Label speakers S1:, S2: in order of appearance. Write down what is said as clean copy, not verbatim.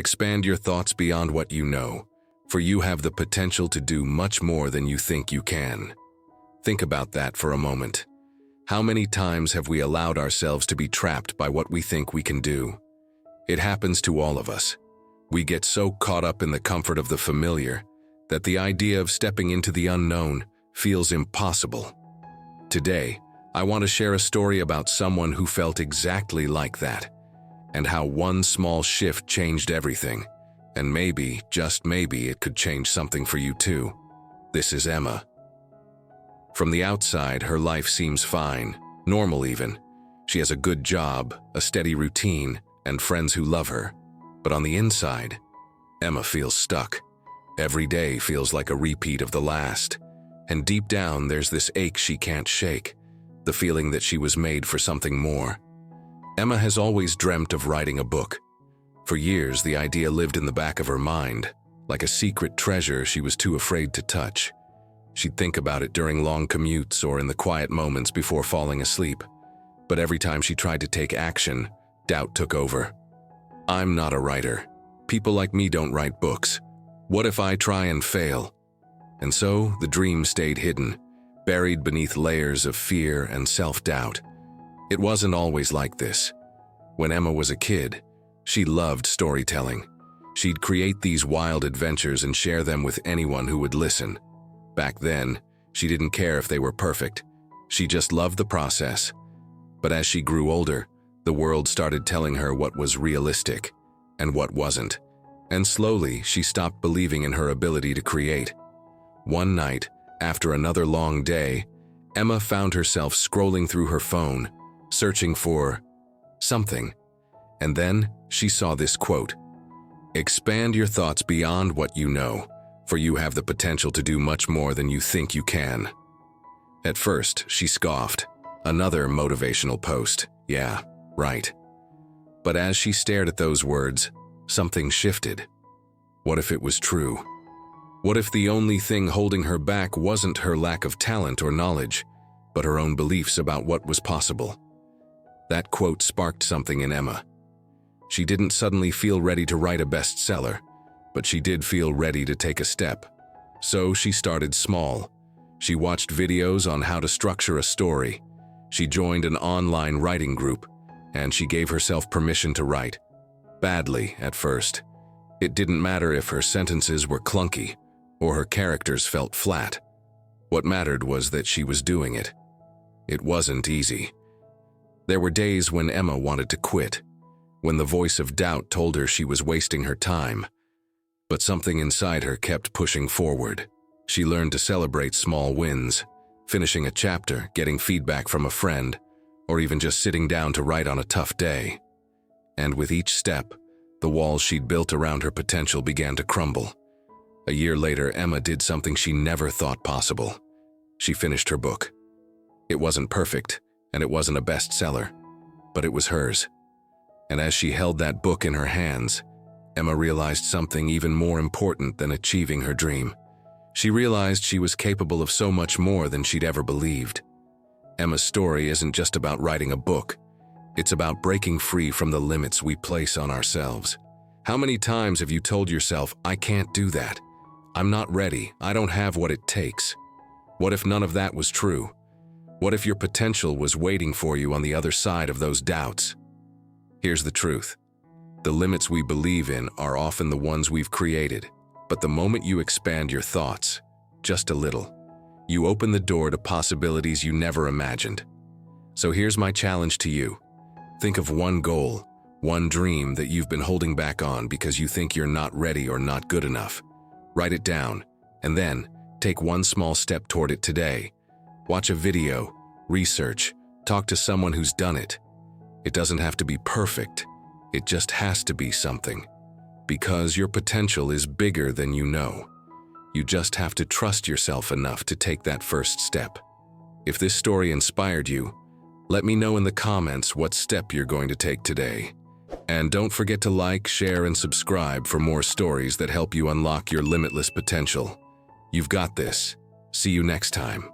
S1: Expand your thoughts beyond what you know, for you have the potential to do much more than you think you can. Think about that for a moment. How many times have we allowed ourselves to be trapped by what we think we can do? It happens to all of us. We get so caught up in the comfort of the familiar that the idea of stepping into the unknown feels impossible. Today, I want to share a story about someone who felt exactly like that, and how one small shift changed everything. And maybe, just maybe, it could change something for you too. This is Emma. From the outside, her life seems fine, normal even. She has a good job, a steady routine, and friends who love her. But on the inside, Emma feels stuck. Every day feels like a repeat of the last. And deep down, there's this ache she can't shake, the feeling that she was made for something more. Emma has always dreamt of writing a book. For years, the idea lived in the back of her mind, like a secret treasure she was too afraid to touch. She'd think about it during long commutes or in the quiet moments before falling asleep. But every time she tried to take action, doubt took over. I'm not a writer. People like me don't write books. What if I try and fail? And so, the dream stayed hidden, buried beneath layers of fear and self-doubt. It wasn't always like this. When Emma was a kid, she loved storytelling. She'd create these wild adventures and share them with anyone who would listen. Back then, she didn't care if they were perfect. She just loved the process. But as she grew older, the world started telling her what was realistic and what wasn't. And slowly, she stopped believing in her ability to create. One night, after another long day, Emma found herself scrolling through her phone, searching for something. And then she saw this quote: "Expand your thoughts beyond what you know, for you have the potential to do much more than you think you can." At first, she scoffed. Another motivational post. Yeah, right. But as she stared at those words, something shifted. What if it was true? What if the only thing holding her back wasn't her lack of talent or knowledge, but her own beliefs about what was possible? That quote sparked something in Emma. She didn't suddenly feel ready to write a bestseller, but she did feel ready to take a step. So she started small. She watched videos on how to structure a story. She joined an online writing group, and she gave herself permission to write. Badly at first. It didn't matter if her sentences were clunky or her characters felt flat. What mattered was that she was doing it. It wasn't easy. There were days when Emma wanted to quit, when the voice of doubt told her she was wasting her time. But something inside her kept pushing forward. She learned to celebrate small wins, finishing a chapter, getting feedback from a friend, or even just sitting down to write on a tough day. And with each step, the walls she'd built around her potential began to crumble. A year later, Emma did something she never thought possible. She finished her book. It wasn't perfect, and it wasn't a bestseller, but it was hers. And as she held that book in her hands, Emma realized something even more important than achieving her dream. She realized she was capable of so much more than she'd ever believed. Emma's story isn't just about writing a book. It's about breaking free from the limits we place on ourselves. How many times have you told yourself, "I can't do that. I'm not ready. I don't have what it takes"? What if none of that was true? What if your potential was waiting for you on the other side of those doubts? Here's the truth. The limits we believe in are often the ones we've created. But the moment you expand your thoughts, just a little, you open the door to possibilities you never imagined. So here's my challenge to you. Think of one goal, one dream that you've been holding back on because you think you're not ready or not good enough. Write it down, and then take one small step toward it today. Watch a video, research, talk to someone who's done it. It doesn't have to be perfect. It just has to be something. Because your potential is bigger than you know. You just have to trust yourself enough to take that first step. If this story inspired you, let me know in the comments what step you're going to take today. And don't forget to like, share, and subscribe for more stories that help you unlock your limitless potential. You've got this. See you next time.